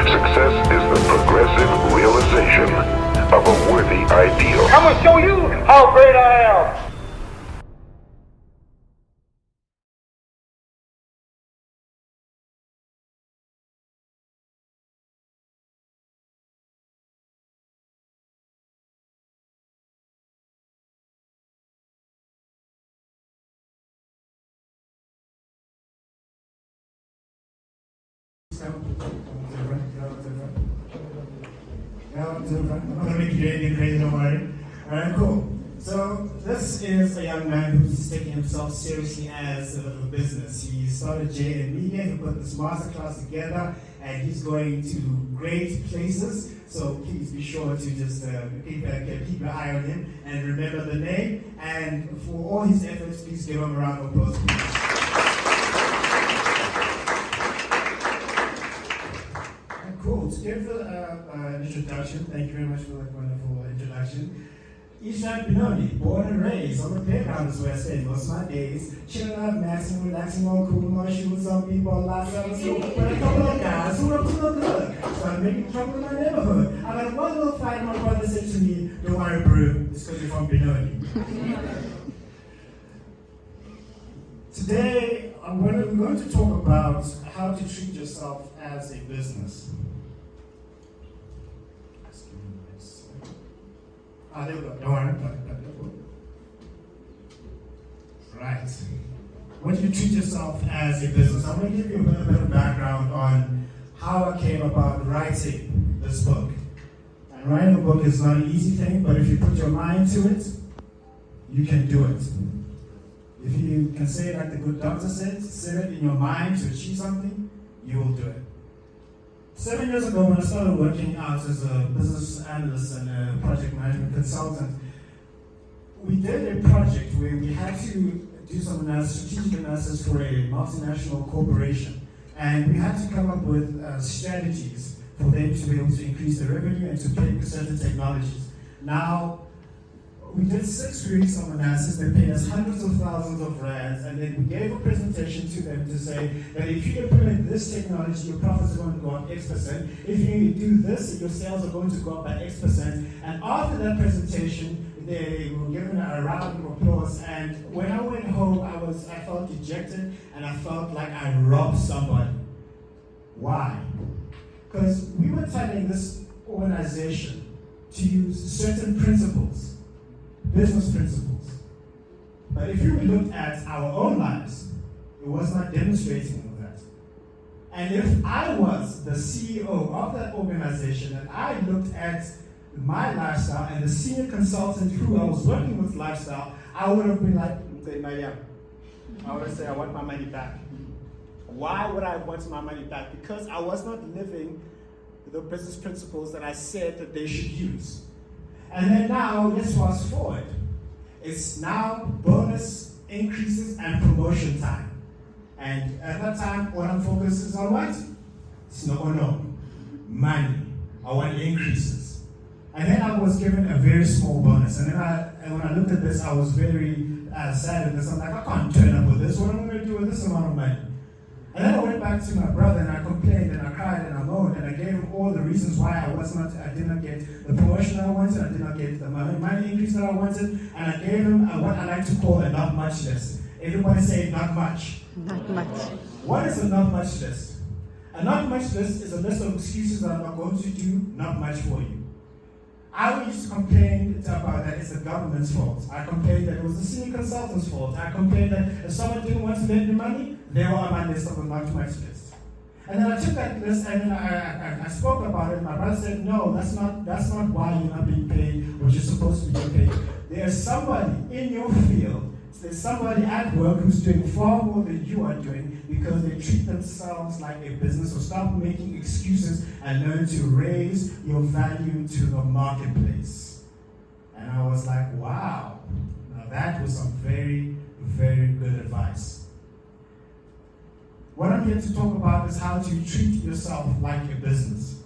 Success is the progressive realization of a worthy ideal. I'm going to show you how great I am. I'm not gonna make you do anything crazy, don't worry. Alright, cool. So this is a young man who's taking himself seriously as a business. He started JN Media, he put this masterclass together, and he's going to great places. So please be sure to just keep your eye on him and remember the name. And for all his efforts, please give him a round of applause. Cool. To give an introduction, thank you very much for that wonderful introduction. Ishan Binoni, born and raised on the playground is where I spend most of my days, chilling out, maxing, relaxing, on cool, my shoes, some people, lots of us, but a couple of guys who don't look good. So I'm making trouble in my neighborhood. I got one little fight, my brother said to me, don't worry, bro, it's because you're from Binoni. Today, we're going to talk about how to treat yourself as a business. There we go. Don't worry. Right. I want you to treat yourself as a business. I'm going to give you a little bit of background on how I came about writing this book. And writing a book is not an easy thing, but if you put your mind to it, you can do it. If you can say it like the good doctor said, set it in your mind to achieve something, you will do it. 7 years ago, when I started working out as a business analyst and a project management consultant, we did a project where we had to do some strategic analysis for a multinational corporation. And we had to come up with strategies for them to be able to increase their revenue and to pick certain technologies. Now, we did 6 weeks of analysis. They paid us hundreds of thousands of rands, and then we gave a presentation to them to say that if you implement this technology, your profits are going to go up X%. If you do this, your sales are going to go up by X%. And after that presentation, they were given a round of applause. And when I went home, I felt dejected, and I felt like I robbed somebody. Why? Because we were telling this organization to use certain principles. Business principles. But if you looked at our own lives, it was not demonstrating all that. And if I was the CEO of that organization and I looked at my lifestyle and the senior consultant who I was working with lifestyle, I would have been like, I would have said, I want my money back. Why would I want my money back? Because I was not living the business principles that I said that they should use. And then now, let's fast forward. It's now bonus increases and promotion time. And at that time, what I'm focused is on what? It's no, money. I want increases. And then I was given a very small bonus. And then when I looked at this, I was very sad at this. I'm like, I can't turn up with this. What am I going to do with this amount of money? And then I went back to my brother and I complained and I cried and I moaned and I gave him all the reasons why I did not get the promotion I wanted, I did not get the money increase that I wanted, and I gave him what I like to call a not much list. Everybody say not much. Not much. What is a not much list? A not much list is a list of excuses that I'm not going to do not much for you. I used to complain about that it's the government's fault. I complained that it was the senior consultant's fault. I complained that if someone didn't want to lend me money, they were on my list of the not too much list. And then I took that list and then I spoke about it. My brother said, no, that's not why you're not being paid what you're supposed to be paid. There's somebody in your field, there's somebody at work who's doing far more than you are doing because they treat themselves like a business. So stop making excuses and learn to raise your value to the marketplace. And I was like, wow, now that was some very, very good advice. What I'm here to talk about is how to treat yourself like a business.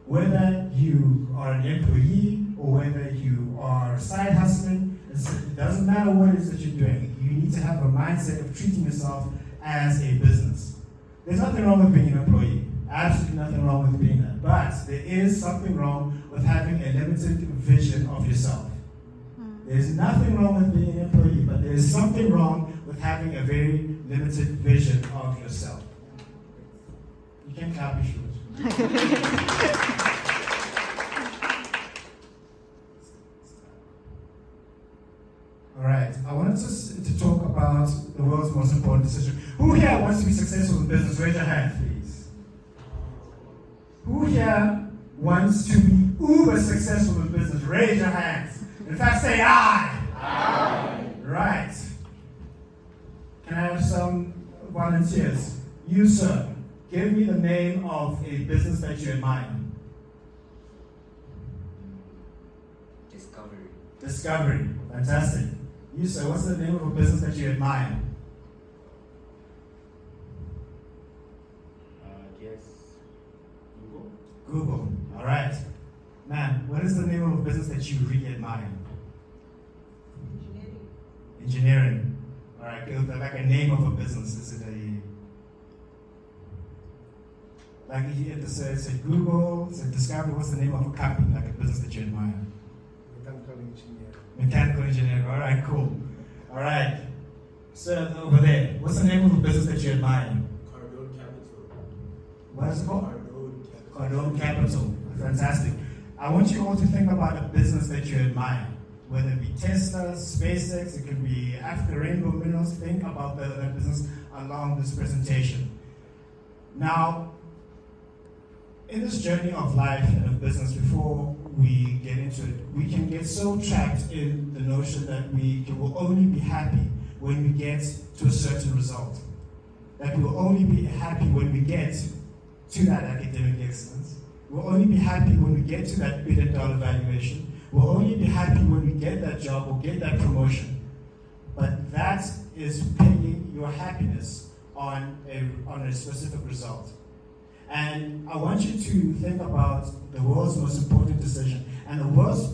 Whether you are an employee or whether you are side hustling, it doesn't matter what it is that you're doing. You need to have a mindset of treating yourself as a business. There's nothing wrong with being an employee. Absolutely nothing wrong with being that. But there is something wrong with having a limited vision of yourself. There's nothing wrong with being an employee, but there is something wrong with having a very limited vision of yourself. You can clap your shoes. All right, I wanted to talk about the world's most important decision. Who here wants to be successful in business? Raise your hand, please. Who here wants to be uber successful in business? Raise your hands. In fact, say I. Aye. Right. Can I have some volunteers? You, sir, give me the name of a business that you admire. Discovery. Fantastic. You, sir, what's the name of a business that you admire? Google. All right. Man, what is the name of a business that you really admire? Engineering. All right. Like a name of a business. Is it like it said Google, it said Discovery? What's the name of a company, like a business that you admire? Mechanical engineering. All right, cool. All right. Sir, over there, what's the name of a business that you admire? Cardone Capital. What is it called? Cardone Capital. Cardone Capital. Fantastic. I want you all to think about a business that you admire, whether it be Tesla, SpaceX, it could be Africa Rainbow Minerals. Think about that business along this presentation. Now, in this journey of life and of business, before we get into it, we can get so trapped in the notion that we will only be happy when we get to a certain result. That we will only be happy when we get to that academic excellence. We'll only be happy when we get to that $1 billion valuation. We'll only be happy when we get that job or get that promotion. But that is pinning your happiness on a specific result. And I want you to think about the world's most important decision. And the world's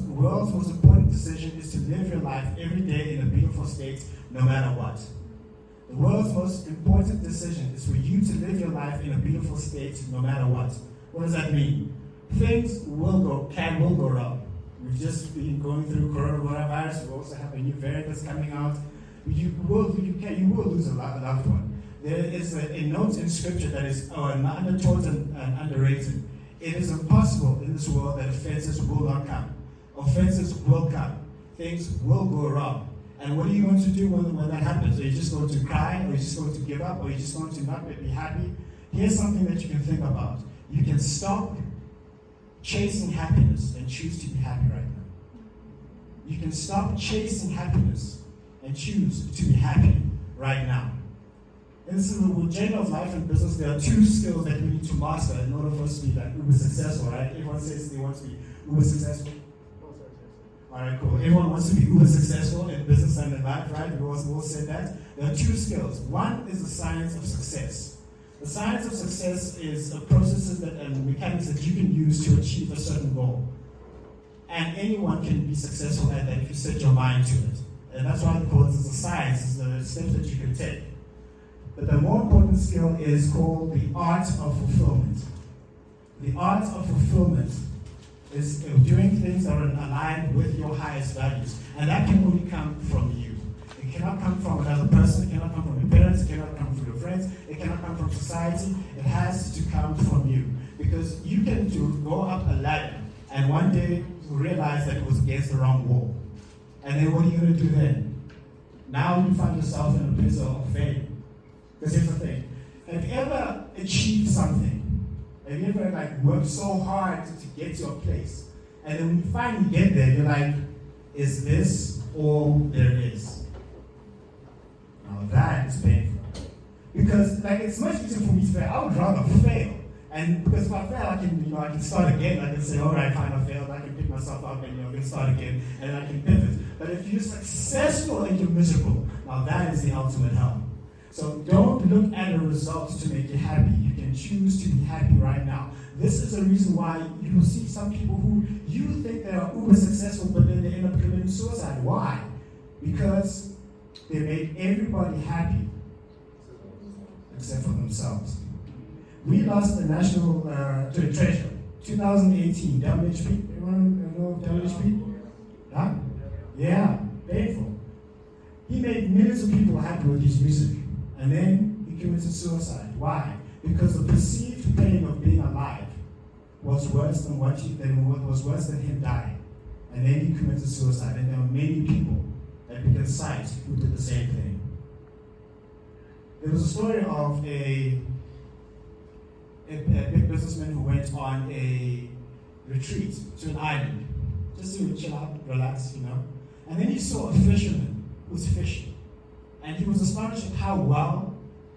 most important decision is to live your life every day in a beautiful state, no matter what. The world's most important decision is for you to live your life in a beautiful state, no matter what. What does that mean? Things will go wrong. We've just been going through coronavirus. We also have a new variant that's coming out. You will lose a loved one. There is a note in scripture that is undertaught and underrated. It is impossible in this world that offenses will not come. Offenses will come. Things will go wrong. And what are you going to do when that happens? Are you just going to cry? Or are you just going to give up? Or are you just going to not be happy? Here's something that you can think about. You can stop chasing happiness and choose to be happy right now. You can stop chasing happiness and choose to be happy right now. In the journey of life and business, there are two skills that we need to master in order for us to be like uber successful, right? Everyone says they want to be uber successful. All right, cool. Everyone wants to be uber successful in business and in life, right? We all said that. There are two skills. One is the science of success. The science of success is a processes and mechanics that you can use to achieve a certain goal. And anyone can be successful at that if you set your mind to it. And that's why they call it as a science, it's the steps that you can take. But the more important skill is called the art of fulfillment. The art of fulfillment is doing things that are aligned with your highest values. And that can only come from you. It cannot come from another person, it cannot come from your parents, it cannot come from your friends, it cannot come from society. It has to come from you. Because you can go up a ladder and one day realize that it was against the wrong wall. And then what are you going to do then? Now you find yourself in a place of failure. Because here's the thing. Have you ever achieved something? Have you ever worked so hard to get to a place? And then when you finally get there, you're like, is this all there is? Now that is painful. Because it's much easier for me to fail. I would rather fail. And because if I fail, I can start again. I can say, all right, fine, I failed. I can pick myself up and I can start again, and I can pivot. But if you're successful and you're miserable, now that is the ultimate hell. So don't look at a result to make you happy. You can choose to be happy right now. This is the reason why you will see some people who you think they are uber successful, but then they end up committing suicide. Why? Because they made everybody happy except for themselves. We lost the national treasure. 2018, WHP. Everyone know WHP? Huh? Yeah, painful. He made millions of people happy with his music. And then he committed suicide. Why? Because the perceived pain of being alive was worse than what was worse than him dying. And then he committed suicide. And there were many people that we can cite who did the same thing. There was a story of a big businessman who went on a retreat to an island, just to chill out, relax, And then he saw a fisherman who was fishing. And he was astonished at how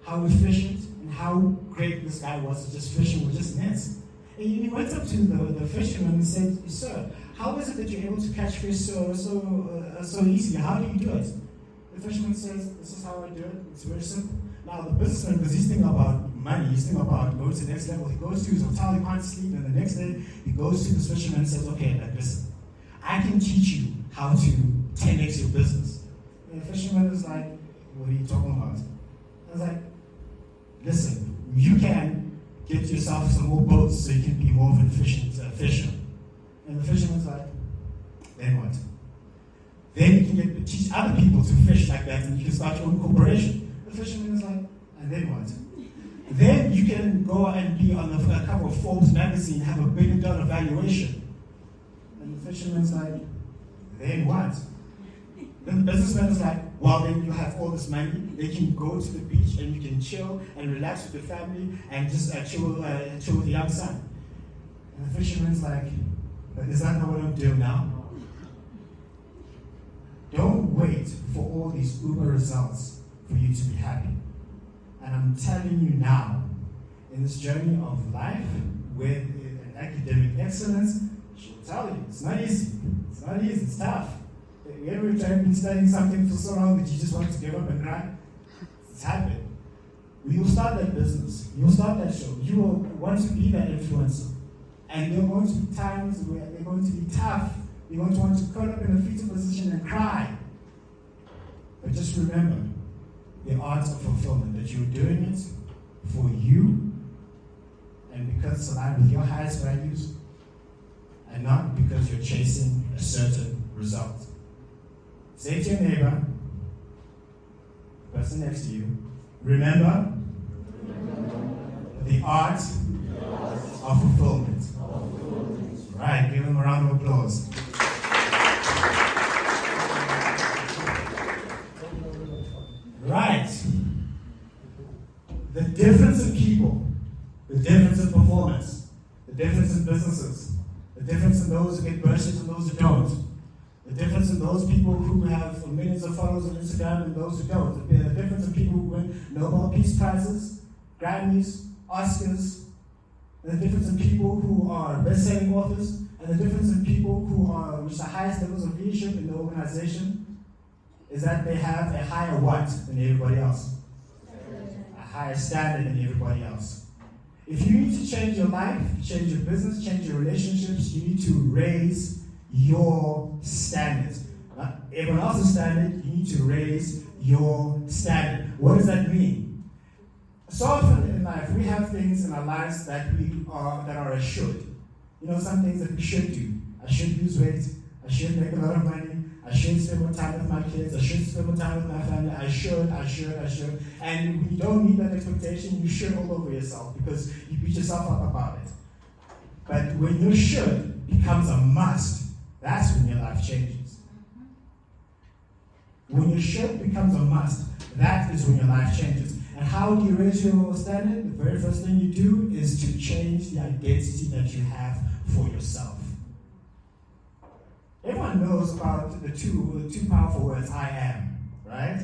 efficient, and how great this guy was at just fishing with just nets. And he went up to the fisherman and said, "Sir, how is it that you're able to catch fish so easily? How do you do it?" The fisherman says, "This is how I do it. It's very simple." Now the businessman, because he's thinking about money, he's thinking about going to the next level. He goes to his hotel, he can't sleep, and the next day he goes to this fisherman and says, "Okay, listen, I can teach you how to 10x your business." And the fisherman is like, "What are you talking about?" I was like, "Listen, you can get yourself some more boats so you can be more of an efficient fisher." And the fisherman's like, "Then what?" Then you can teach other people to fish like that, and you can start your own corporation. The fisherman is like, "And then what?" Then you can go and be on the cover of Forbes magazine, have $1 billion valuation. And the fisherman's like, "Then what?" Then the businessman is like, "Well, then you have all this money. They can go to the beach and you can chill and relax with your family and just chill with the young son." And the fisherman's like, "But is that not what I'm doing now?" Don't wait for all these uber results for you to be happy. And I'm telling you now, in this journey of life with an academic excellence, she'll tell you, it's not easy. It's not easy, it's tough. Have you ever been studying something for so long that you just want to give up and cry? It's happened. You'll start that business. You'll start that show. You will want to be that influencer. And there are going to be times where they're going to be tough. You're going to want to curl up in a fetal position and cry. But just remember, the art of fulfillment, that you're doing it for you and because it's aligned with your highest values and not because you're chasing a certain result. Say to your neighbor, the person next to you, remember the art of fulfillment. Right, give them a round of applause. Right. The difference in people, the difference in performance, the difference in businesses, the difference in those who get bursts and those who don't, the difference in those people who have millions of followers on Instagram and those who don't, the difference in people who win Nobel Peace Prizes, Grammys, Oscars, and the difference in people who are best-selling authors, and the difference in people who reach the highest levels of leadership in the organization is that they have a higher what than everybody else? A higher standard than everybody else. If you need to change your life, change your business, change your relationships, you need to raise your standards. Not everyone else's standard, you need to raise your standard. What does that mean? So often in life, we have things in our lives that are a should. Some things that we should do. I should lose weight. I should make a lot of money. I should spend more time with my kids. I should spend more time with my family. I should. And when you don't meet that expectation, you should all over yourself because you beat yourself up about it. But when your should becomes a must, that's when your life changes. When your should becomes a must, that is when your life changes. And how do you raise your standard? The very first thing you do is to change the identity that you have for yourself. Everyone knows about the two powerful words, I am, right?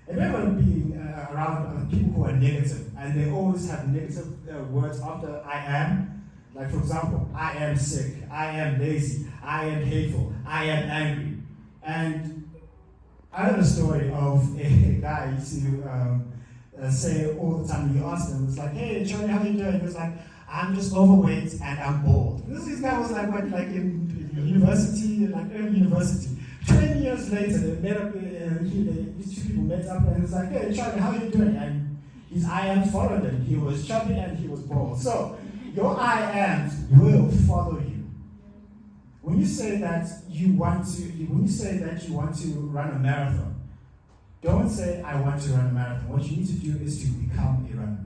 Have you ever been around people who are negative, and they always have negative words after I am? Like, for example, I am sick, I am lazy, I am hateful, I am angry. And I heard a story of a guy who used to say all the time, you ask him, it's like, "Hey, Charlie, how you doing?" He was like, "I'm just overweight and I'm bald." This guy was like, what, like in university, like early university. 20 years later, they met up, these two people met up and it's like, "Hey, Charlie, how are you doing?" And His I am followed him. He was chubby and he was bald. So your I am will follow you. When you say that you want to run a marathon, don't say I want to run a marathon. What you need to do is to become a runner.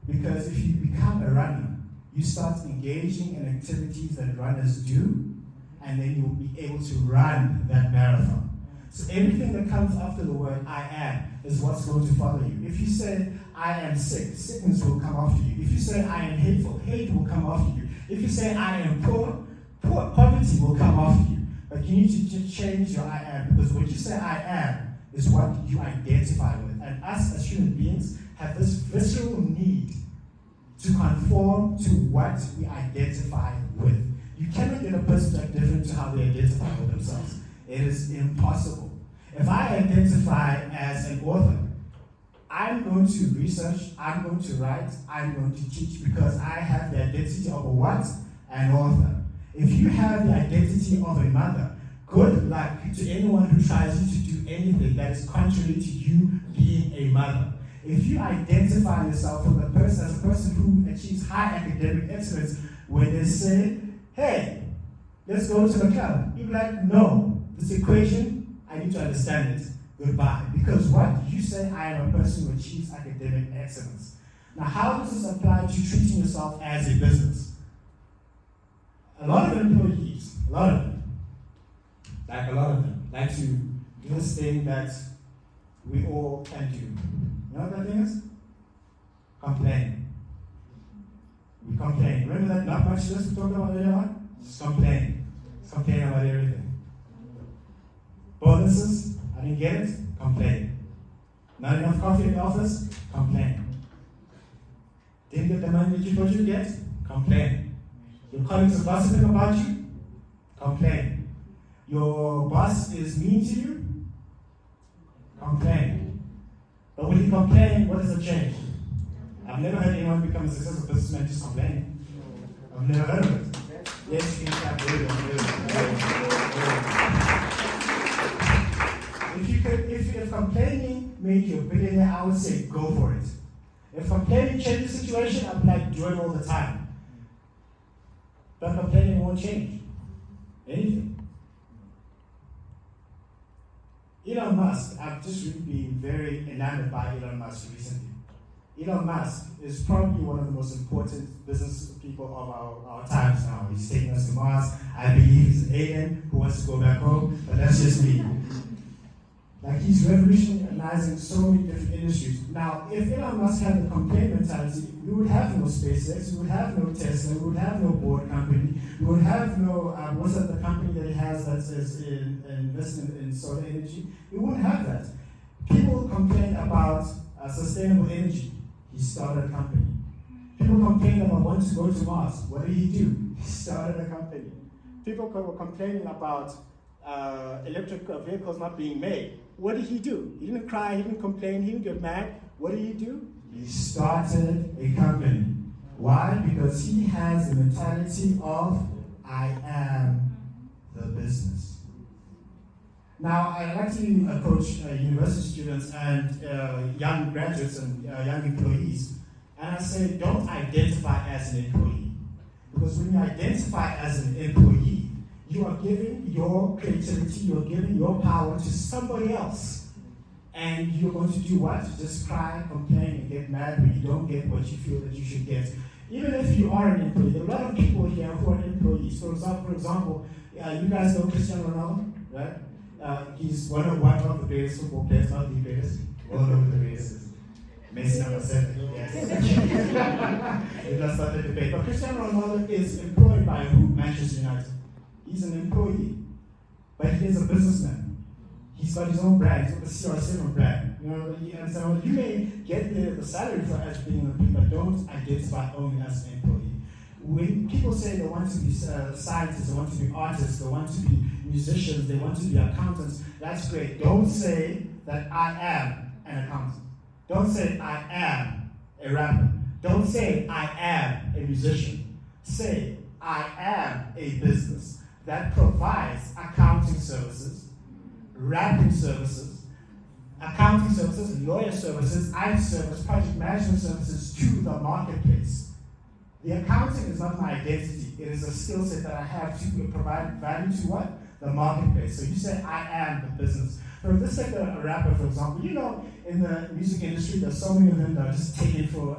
Because if you become a runner, you start engaging in activities that runners do, and then you'll be able to run that marathon. So everything that comes after the word I am is what's going to follow you. If you say I am sick, sickness will come after you. If you say I am hateful, hate will come after you. If you say I am poor, poverty will come after you. But you need to just change your I am, because when you say I am is what you identify with. And us as human beings have this visceral need to conform to what we identify with. You cannot get a person to act different to how they identify with themselves. It is impossible. If I identify as an author, I'm going to research, I'm going to write, I'm going to teach, because I have the identity of a what? An author. If you have the identity of a mother, good luck to anyone who tries you to do anything that is contrary to you being a mother. If you identify yourself as a person who achieves high academic excellence, when they say, hey, let's go to the club, you'll be like, no, this equation, I need to understand it. Goodbye. Because what? You say, I am a person who achieves academic excellence. Now, how does this apply to treating yourself as a business? A lot of employees, a lot of them, like to do this thing that we all can do. You know what that thing is? Complain. We complain. Remember that not much list we talked about earlier on? Just complain. Just complain about everything. Bonuses, I didn't get it? Complain. Not enough coffee in the office? Complain. Didn't get the money that you thought you'd get? Complain. Your colleagues are gossiping about you? Complain. Your boss is mean to you? Complain. But when you complain, what does it change? I've never heard anyone become a successful businessman just complaining. I've never heard of it. Yes, you can clap. If complaining made you a billionaire, I would say go for it. If complaining changed the situation, I'd be like, do it all the time. But complaining won't change anything. Elon Musk, I've just really been very enamored by Elon Musk recently. Elon Musk is probably one of the most important business people of our times now. He's taking us to Mars. I believe he's an alien who wants to go back home, but that's just me. Like, he's revolutionizing so many different industries. Now, if Elon Musk had the complaint mentality, we would have no SpaceX, we would have no Tesla, we would have no board company, we would have no, what's that, the company that he has that is in investment in solar energy? We wouldn't have that. People complain about sustainable energy. He started a company. People complain about wanting to go to Mars. What did he do? He started a company. People were complaining about electric vehicles not being made. What did he do? He didn't cry, he didn't complain, he didn't get mad. What did he do? He started a company. Why? Because he has the mentality of, I am the business. Now, I like to coach university students and young graduates and young employees. And I say, don't identify as an employee. Because when you identify as an employee, you are giving your creativity, you're giving your power to somebody else. And you're going to do what? Just cry, complain, and get mad when you don't get what you feel that you should get. Even if you are an employee, there are a lot of people here who are employees. For example, you guys know Cristiano Ronaldo, right? He's one of the greatest football players, not the greatest, one of the greatest. Messi number 7, yes. It does start the debate. But Cristiano Ronaldo is employed by who? Manchester United. He's an employee, but he is a businessman. He's got his own brand, he's got the CR7 brand. You know, and so you may get the salary for as being an employee, but don't identify only as an employee. When people say they want to be scientists, they want to be artists, they want to be musicians, they want to be accountants, that's great. Don't say that I am an accountant. Don't say I am a rapper. Don't say I am a musician. Say I am a business that provides accounting services, rapping services, accounting services, lawyer services, IT service, project management services to the marketplace. The accounting is not my identity. It is a skill set that I have to provide value to what? The marketplace. So you say, I am the business. So let's take a rapper, for example. You know, in the music industry, there's so many of them that are just taking for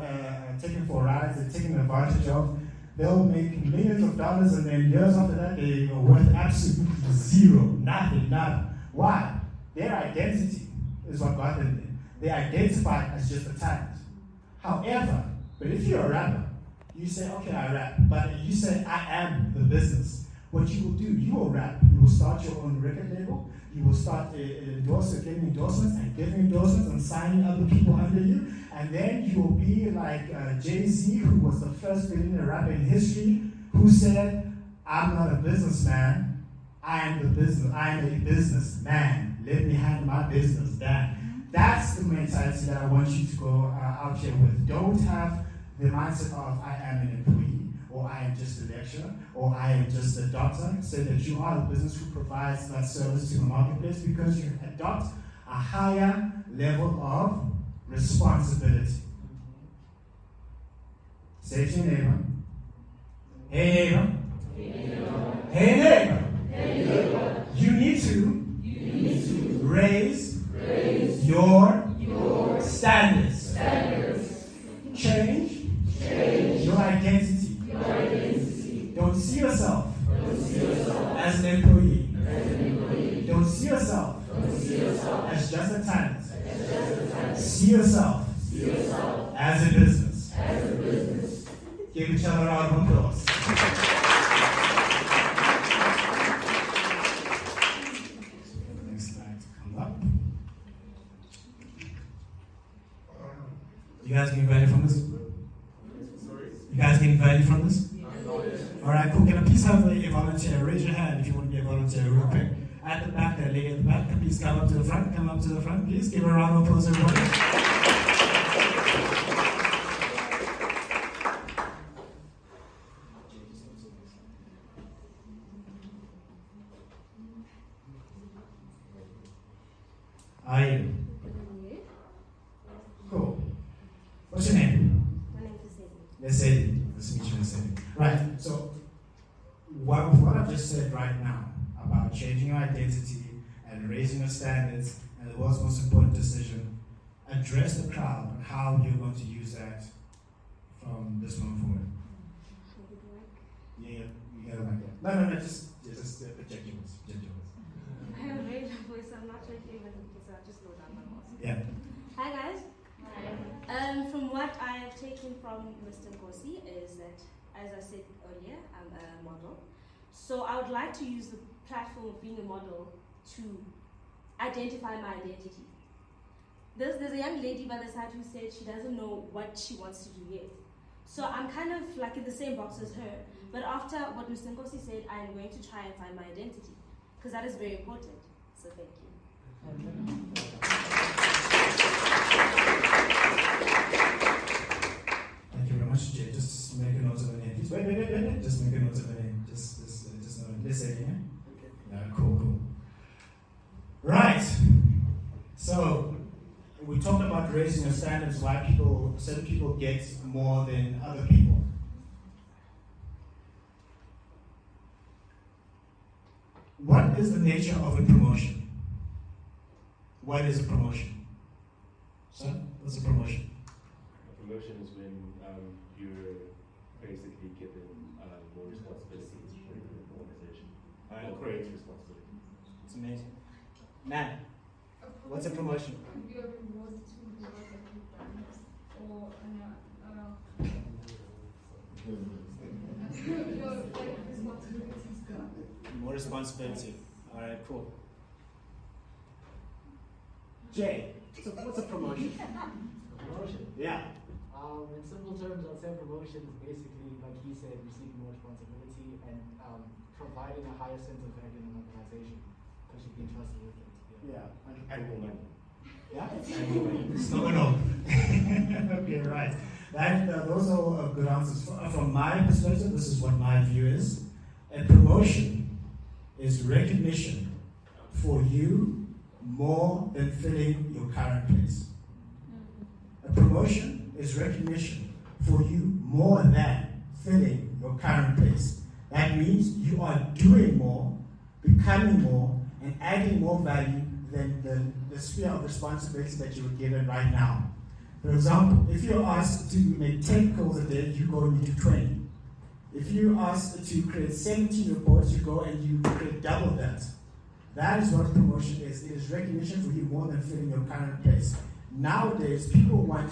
rides, they're taking advantage of. They'll make millions of dollars, and then years after that, they are worth absolutely zero, nothing, nada. Why? Their identity is what got them there. They identify as just a talent. However, but if you're a rapper, you say, okay, I rap, but you say, I am the business. What you will do, you will rap. You will start your own record label. You will start getting endorsements and signing other people under you. And then you will be like Jay-Z, who was the first billionaire rapper in history, who said, I'm not a businessman, I am the business. I am a businessman. Let me handle my business down. That's the mentality that I want you to go out here with. Don't have the mindset of I am an employee, or I am just a lecturer, or I am just a doctor. Say that you are the business who provides that service to the marketplace because you adopt a higher level of responsibility. Say to your neighbor, hey neighbor, hey neighbor, hey neighbor. You need to raise your standards. Change your identity. Don't see yourself as an employee. Don't see yourself as just a talent. See yourself as a business. Give each other a round of applause. Next slide to come up. You guys getting value from this? You guys getting value from this? Alright, cool. Can I please have a volunteer? Raise your hand if you want to be a volunteer real quick. At the back, that lady at the back, please come up to the front, please. Give a round of applause, everybody. How are you? Cool. What's your name? My name is Sadie. Lesedi. Nice to meet you, Lesedi. Right, so what I've just said right now about changing your identity and raising your standards and the world's most important decision, address the crowd on how you're going to use that from this moment forward. Yeah, you got it like that. No, just project yours. I have a very loud voice, so I'm not sure if you even so I'll just slow down my voice. Yeah. Hi guys. From what I have taken from Mr. Nkosi is that, as I said earlier, I'm a model. So I would like to use the platform of being a model to identify my identity. There's a young lady by the side who said she doesn't know what she wants to do yet. So I'm kind of like in the same box as her. But after what Mr. Nkosi said, I am going to try and find my identity, because that is very important. So thank you. Thank you very much, Jay. Just make a note of her name. Please wait. Just make a note of her name. Just know. Listen, yeah? Okay. Yeah, cool. Right. So we talked about raising your standards, why certain people get more than other people. What is the nature of a promotion? What is a promotion? Sir, what's a promotion? A promotion is when you're basically given more responsibilities for your organization. Or creates responsibility. It's amazing. Man, what's a promotion? You are rewarded to the work that you've done, or your responsibilities done. More responsibility. All right, cool. Jay, so what's a promotion? Promotion. Yeah. In simple terms, I'd say promotion is basically, like he said, receiving more responsibility and providing a higher sense of value in an organization because you've been trusted with it. Yeah. And more money. Yeah? It's not enough. Okay, right. Those are good answers. From my perspective, this is what my view is. A promotion is recognition for you more than filling your current place. A promotion is recognition for you more than filling your current place. That means you are doing more, becoming more, and adding more value than the sphere of responsibility that you were given right now. For example, if you're asked to make 10 calls a day, you go and you do 20. If you're asked to create 17 reports, you go and you create double that. That is what promotion is. It is recognition for you more than filling your current place. Nowadays, people want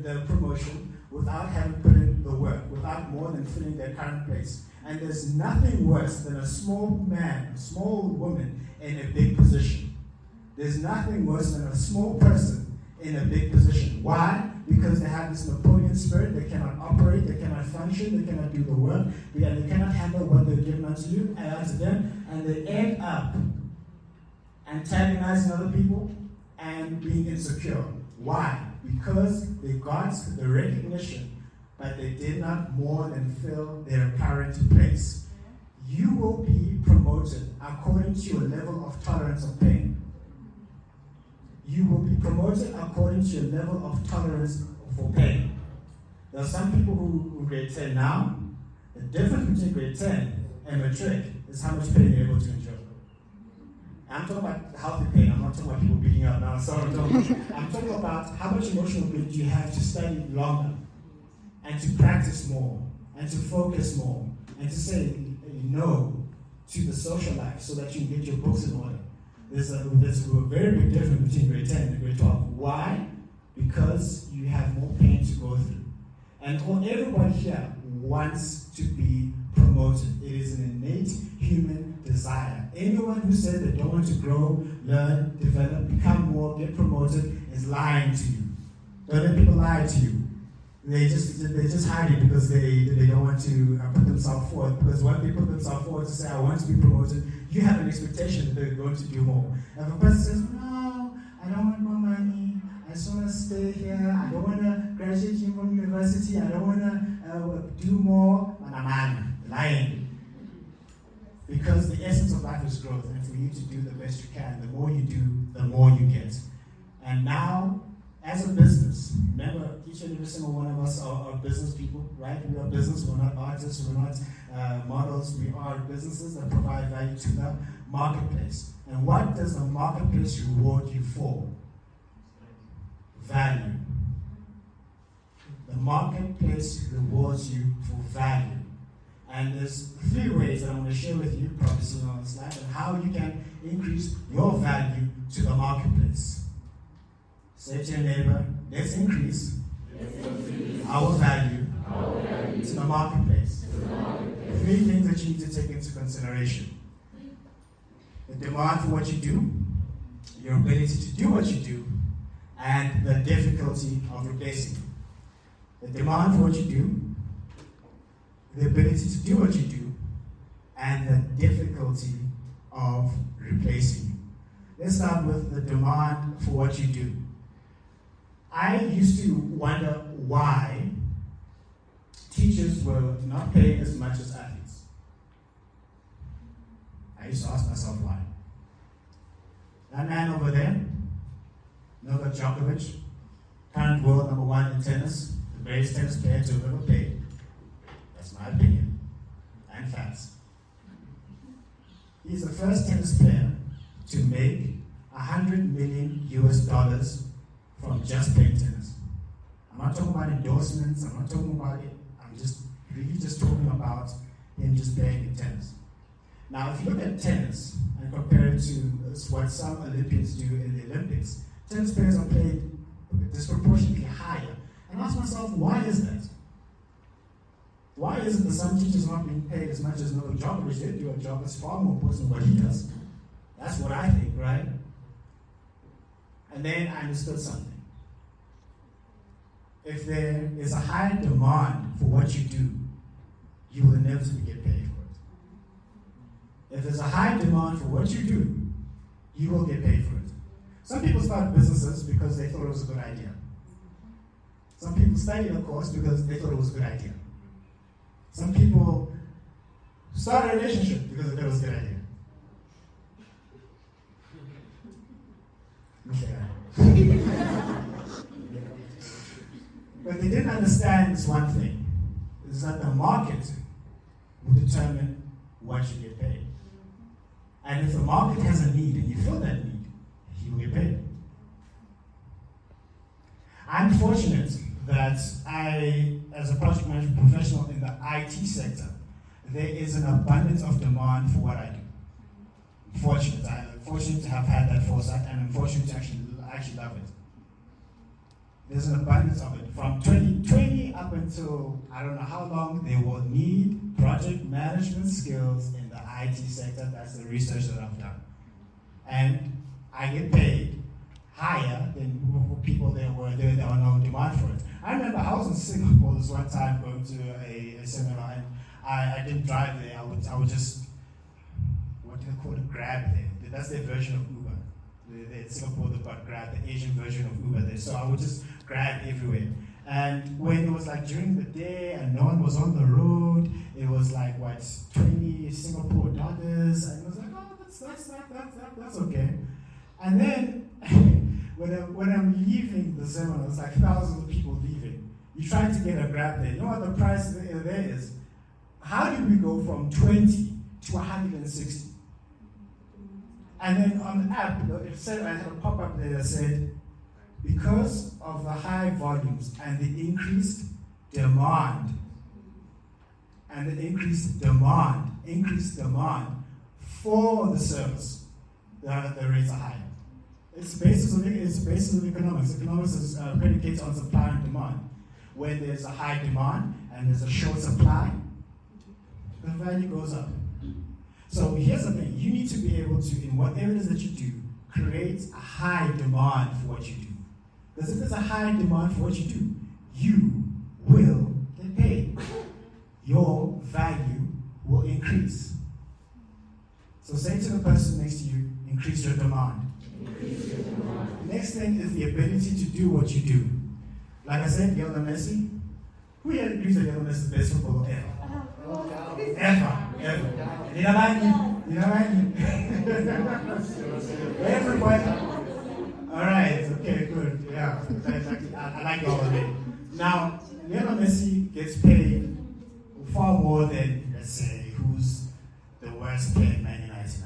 the promotion without having put in the work, without more than filling their current place. And there's nothing worse than a small man, a small woman in a big position. There's nothing worse than a small person in a big position. Why? Because they have this Napoleon spirit. They cannot operate, they cannot function, they cannot do the work, they cannot handle what they're given unto them, and they end up antagonizing other people and being insecure. Why? Because they got the recognition, but they did not more than fill their current place. You will be promoted according to your level of tolerance of pain. You will be promoted according to your level of tolerance for pain. There are some people who grade 10 now. The difference between grade 10 and matric is how much pain you're able to endure. I'm talking about healthy pain. I'm not talking about people beating up now. Sorry, I'm talking about how much emotional pain do you have to study longer, and to practice more, and to focus more, and to say no to the social life so that you can get your books in order. There's a very big difference between grade 10 and grade 12. Why? Because you have more pain to go through. And everybody here wants to be promoted. It is an innate human desire. Anyone who says they don't want to grow, learn, develop, become more, get promoted is lying to you. Don't let people lie to you. They just hide it because they don't want to put themselves forward. Because when they put themselves forward to say, I want to be promoted, you have an expectation that they're going to do more. If a person says, no, I don't want more money, I just want to stay here, I don't want to graduate from university, I don't want to do more, man, lying. Because the essence of life is growth, and for you to do the best you can, the more you do, the more you get. And now, as a business, remember, each and every single one of us are business people, right? We are business, we're not artists, we're not models, we are businesses that provide value to the marketplace. And what does the marketplace reward you for? Value. The marketplace rewards you for value. And there's 3 ways that I'm going to share with you, probably seen on the slide, on how you can increase your value to the marketplace. Say to your neighbor, let's increase our value to the marketplace. 3 things that you need to take into consideration. The demand for what you do, your ability to do what you do, and the difficulty of replacing you. The demand for what you do, the ability to do what you do, and the difficulty of replacing you. Let's start with the demand for what you do. I used to wonder why teachers were not paid as much as athletes. I used to ask myself why. That man over there, Novak Djokovic, current world number 1 in tennis, the greatest tennis player to have ever played. That's my opinion and facts. He's the first tennis player to make $100 million US from just playing tennis. I'm not talking about endorsements, I'm not talking about it, I'm just really just talking about him just playing tennis. Now, if you look at tennis and compare it to what some Olympians do in the Olympics, tennis players are paid disproportionately higher. And I ask myself, why is that? Why is it that some teachers are not being paid as much as Novak Djokovic? They do a job that's far more important than what he does. That's what I think, right? And then I understood something. If there is a high demand for what you do, you will inevitably get paid for it. If there's a high demand for what you do, you will get paid for it. Some people start businesses because they thought it was a good idea. Some people study a course because they thought it was a good idea. Some people start a relationship because they thought it was a good idea. But they didn't understand this one thing, is that the market will determine what you get paid. And if the market has a need and you fill that need, you will get paid. I'm fortunate that I, as a project management professional in the IT sector, there is an abundance of demand for what I do. I'm fortunate to have had that foresight, and I'm fortunate to actually love it. There's an abundance of it. From 2020 up until I don't know how long, they will need project management skills in the IT sector. That's the research that I've done. And I get paid higher than people there were no demand for it. I remember I was in Singapore this one time going to a seminar, and I didn't drive there. I would just, what do they call it, Grab there. That's their version of Uber. In Singapore, they've got Grab, the Asian version of Uber there. So I would just Grab everywhere. And when it was like during the day and no one was on the road, it was like, what, 20 Singapore dollars. And it was like, oh, that's okay. And then when I'm leaving the seminar, it's like thousands of people leaving. You try to get a Grab there. You know what the price there is? How did we go from 20 to 160? And then on the app, it said, I had a pop-up there that said, because of the high volumes and the increased demand, for the service, the rates are higher. It's basis of economics. Economics is predicated on supply and demand. When there's a high demand and there's a short supply, the value goes up. So here's the thing, you need to be able to, in what areas that you do, create a high demand for what you do. Because if there's a high demand for what you do, you will get paid. Your value will increase. So say to the person next to you, increase your demand. Next thing is the ability to do what you do. Like I said, Lionel Messi, who here agrees that Lionel Messi is the best footballer ever? Ever. You know what I mean? Everybody. All right, okay, good. Yeah, I like all of it. Now, Lionel Messi gets paid far more than, let's say, who's the worst player in Man United.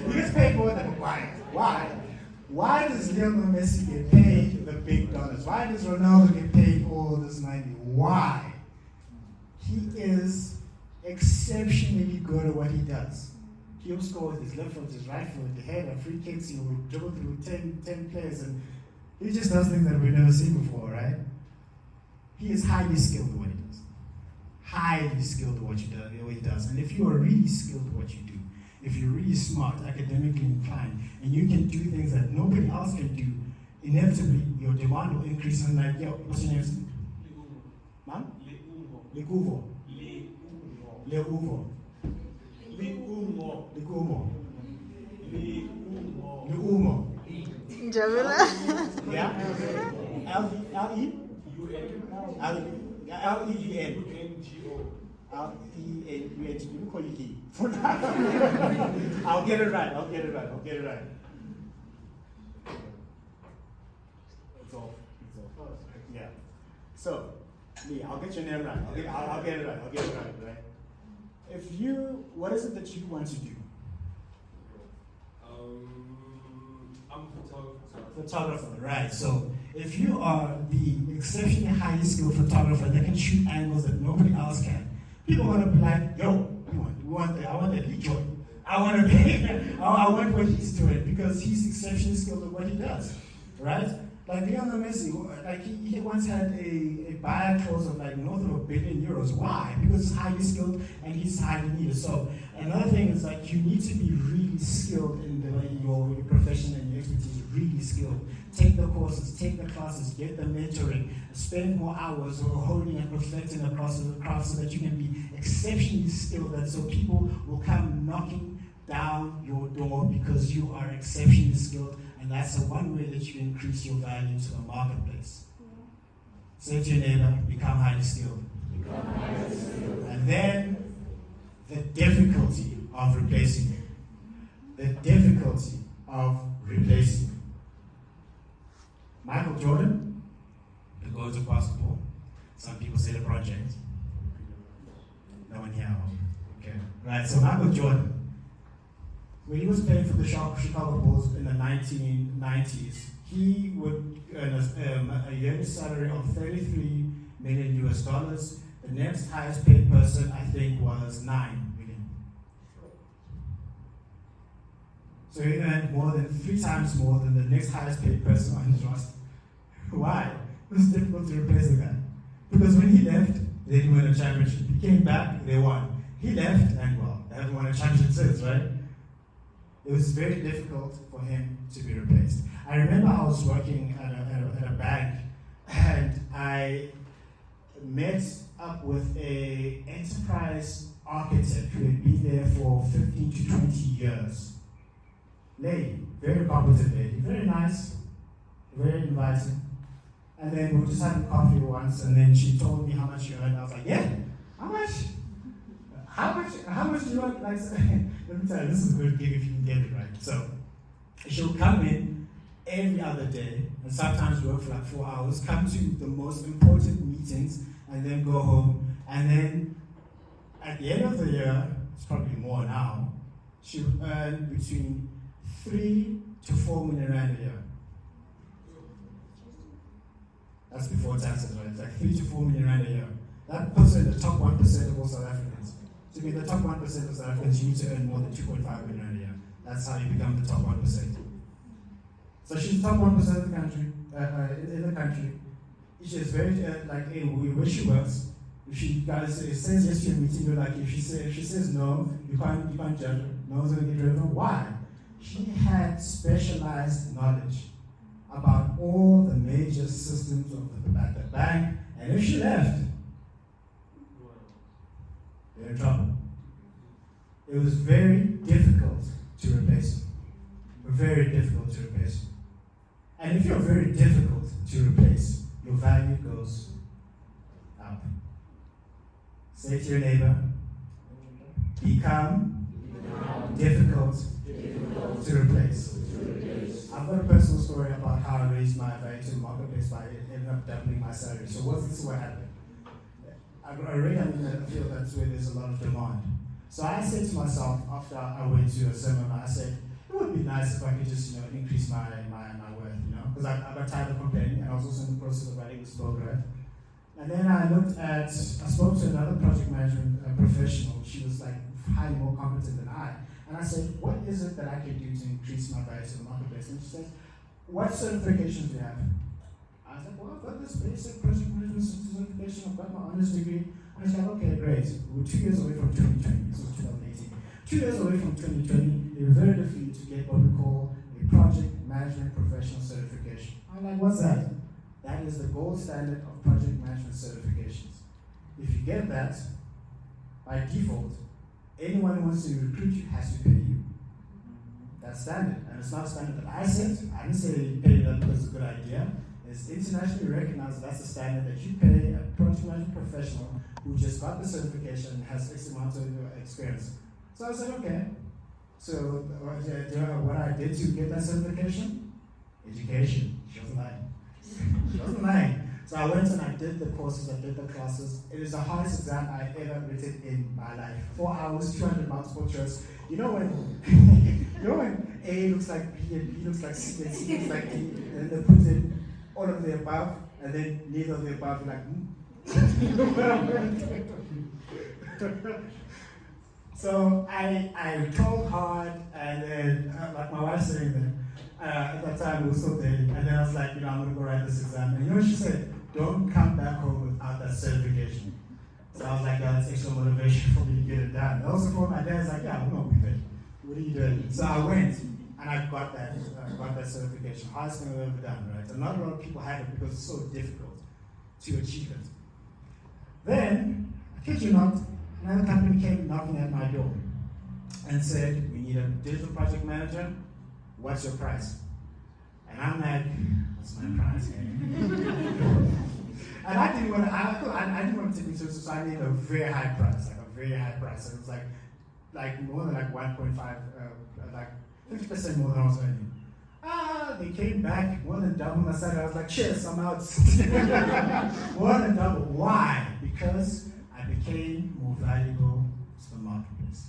He gets paid more than why? Why does Lionel Messi get paid the big dollars? Why does Ronaldo get paid all this money? Why? He is exceptionally good at what he does. He'll score with his left foot, his right foot, the header, free kicks, he will dribble through 10 players, and he just does things that we've never seen before, right? He is highly skilled at what he does. Highly skilled at what he does. And if you are really skilled at what you do, if you're really smart, academically inclined, and you can do things that nobody else can do, inevitably your demand will increase. And like, yo, what's your name? Ma'am? Lekuvo. Njabulo. Yeah? L-E-U-N. L-E-U-N-G-O. We call you Key. For now. I'll get it right. It's off. Yeah. So, Lee, I'll get your name right. I'll get it right? If you, what is it that you want to do? I'm a Photographer, right. So if you are the exceptionally highly skilled photographer that can shoot angles that nobody else can, people are going to be like, yo, I want that he joined. I want what he's doing because he's exceptionally skilled at what he does, right? Like Lionel Messi, like he once had a buyer clause of like north of €1 billion. Why? Because he's highly skilled and he's highly needed. So another thing is like you need to be really skilled in your profession and your expertise. Really skilled. Take the courses, take the classes, get the mentoring, spend more hours holding and perfecting the craft so that you can be exceptionally skilled. And so people will come knocking down your door because you are exceptionally skilled. And that's the one way that you increase your value to the marketplace. Say to your neighbor, become highly skilled. And then the difficulty of replacing you. Michael right? So Michael Jordan, when he was playing for the Chicago Bulls in the 1990s, he would earn a yearly salary of $33 million US dollars. The next highest paid person, I think, was $9 million. So he earned more than 3 times more than the next highest paid person on his roster. Why? It was difficult to replace the guy. Because when he left, they didn't win a championship. He came back, they won. He left, and well, they haven't won a championship since, right? It was very difficult for him to be replaced. I remember I was working at a bank, and I met up with a enterprise architect who had been there for 15 to 20 years. Lady, very competent lady, very nice, very inviting. And then we were just having coffee once, and then she told me how much she earned. I was like, yeah, how much? How much do you want? Like, let me tell you, this is a good gig if you can get it right. So she'll come in every other day, and sometimes work for like 4 hours, come to the most important meetings, and then go home. And then at the end of the year, it's probably more now, she'll earn between 3 to 4 million rand a year. That's before taxes, right? It's like 3 to 4 million rand a year. That puts her in the top 1% of all South Africans. To be in the top 1% of South Africans, you need to earn more than 2.5 million rand a year. That's how you become the top 1%. So she's top 1% of the country, in the country. She's very, where she works. If she says yes to your meeting, you're like, if she says no, you can't judge her. No one's going to get rid of her. Why? She had specialized knowledge about all the major systems of the bank, and if she left, they're in trouble. It was very difficult to replace her. Very difficult to replace her. And if you're very difficult to replace, your value goes up. Say to your neighbor, become difficult to replace. I've got a personal story about how I raised my value to the marketplace by ending up doubling my salary. So this is what happened. I'm in a field that's where there's a lot of demand. So I said to myself, after I went to a seminar, I said, it would be nice if I could just, increase my worth, because I got tired of complaining, and I was also in the process of writing this book, right? And then I spoke to another project management professional. She was like highly more competent than I. And I said, what is it that I can do to increase my value to the marketplace? And she said, what certifications do you have? I was like, well, I've got this basic project management certification, I've got my honors degree. And I said, okay, great. We're 2 years away from 2020, this was 2018. 2 years away from 2020, it was very difficult for you to get what we call a project management professional certification. I'm like, what's that? That is the gold standard of project management certifications. If you get that, by default, anyone who wants to recruit you has to pay you. That's standard. And it's not a standard that I set. I didn't say pay that because it's a good idea. It's internationally recognized that's the standard that you pay a project management professional who just got the certification and has X amount of experience. So I said, okay. So what I did to get that certification? Education. She wasn't lying. She wasn't lying. So I went and I did the courses, I did the classes. It is the hardest exam I've ever written in my life. 4 hours, 200 multiple choice. You know when A looks like B and B looks like C and C looks like D, and then they put in all of the above, and then neither of the above, you're like, So I told hard, and then like my wife saying that, at that time we were still dating, and then I was like, I'm gonna go write this exam. And you know what she said? Don't come back home without that certification. So I was like, that's extra motivation for me to get it done. And also for my dad's like, yeah, we're gonna be there. What are you doing? So I went and I got that certification. Hardest thing I've ever done, right? And not a lot of people have it because it's so difficult to achieve it. Then, I kid you not, another company came knocking at my door and said, we need a digital project manager. What's your price? And I'm like, what's my price? And I didn't want to take me seriously, so I made a very high price, So it was like more than like 1.5, like 50% more than I was earning. They came back, more than double my salary. I was like, cheers, I'm out. More than double. Why? Because I became more valuable to the marketplace.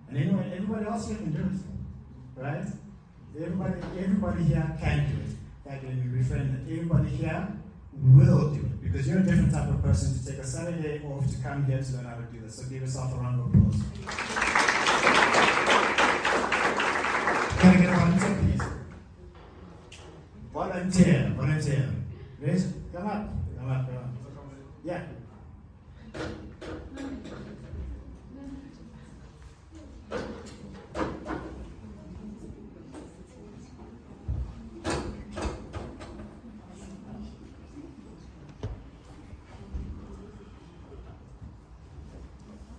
And anyway, everybody else here can do it, right? Everybody here can do it. In fact, let me reframe that. Everybody here will do it because you're a different type of person to take a Saturday off to come here to learn how to do this. So give yourself a round of applause. Can I get a volunteer, please? Volunteer. Raise, come up. Yeah.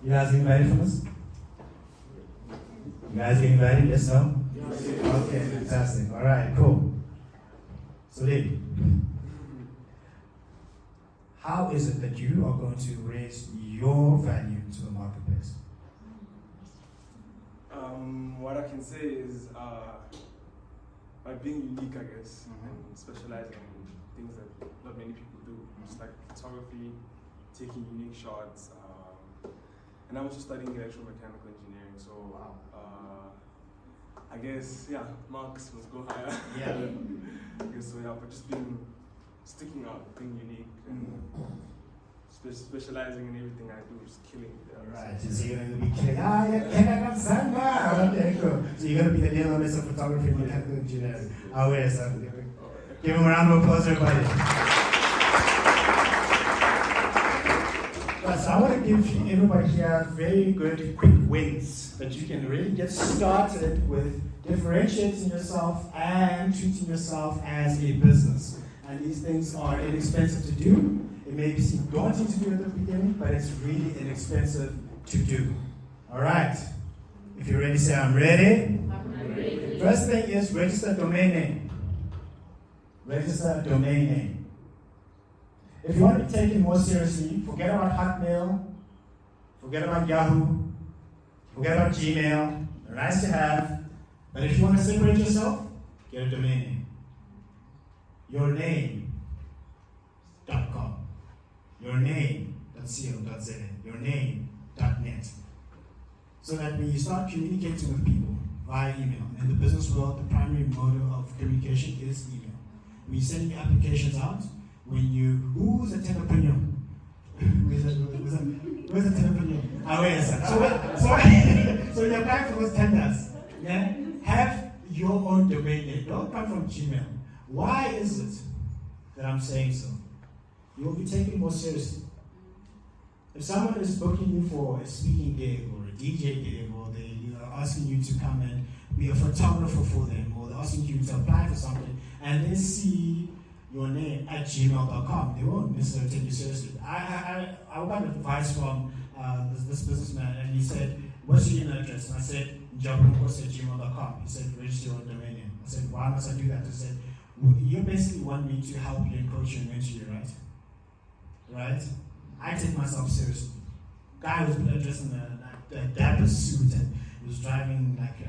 You guys getting ready for this? You guys getting ready? Yes, no? Okay, fantastic. All right, cool. So then, how is it that you are going to raise your value to the marketplace? What I can say is by being unique, I guess, and specializing in things that not many people do, just like photography, taking unique shots. And I'm also studying electromechanical engineering, so I guess, marks must go higher. Yeah. I guess so, but just sticking out, being unique, and specializing in everything I do, just killing it. Right, so you're going to be killing, okay, cool. So you're going to be the Lionel Messi of photography and mechanical engineering. Give him a round of applause, everybody. So I want to give everybody here very good quick wins that you can really get started with differentiating yourself and treating yourself as a business. And these things are inexpensive to do. It may seem daunting to do at the beginning, but it's really inexpensive to do. All right. If you're ready, say I'm ready. I'm ready. First thing is register domain name. Register domain name. If you want to be taken more seriously, forget about Hotmail, forget about Yahoo, forget about Gmail. They're nice to have. But if you want to separate yourself, get a domain name. yourname.com. yourname.co.za. yourname.net. So that when you start communicating with people via email, in the business world, the primary mode of communication is email. When you're sending applications out, who's a entrepreneur? Where's a entrepreneur? So you're applying for those tenders. Yeah? Have your own domain name. Don't come from Gmail. Why is it that I'm saying so? You'll be taken more seriously. If someone is booking you for a speaking gig or a DJ gig, or they asking you to come and be a photographer for them, or they're asking you to apply for something, and they see your name at gmail.com, they won't necessarily take you seriously. I got advice from this businessman, and he said, "What's your email address?" And I said, Njabulo at gmail.com. He said, "Register your domain name." I said, "Why must I do that?" He said, "You basically want me to help you and coach you and mentor you, right? Right? I take myself seriously." Guy was dressed in a dapper suit, and he was driving like a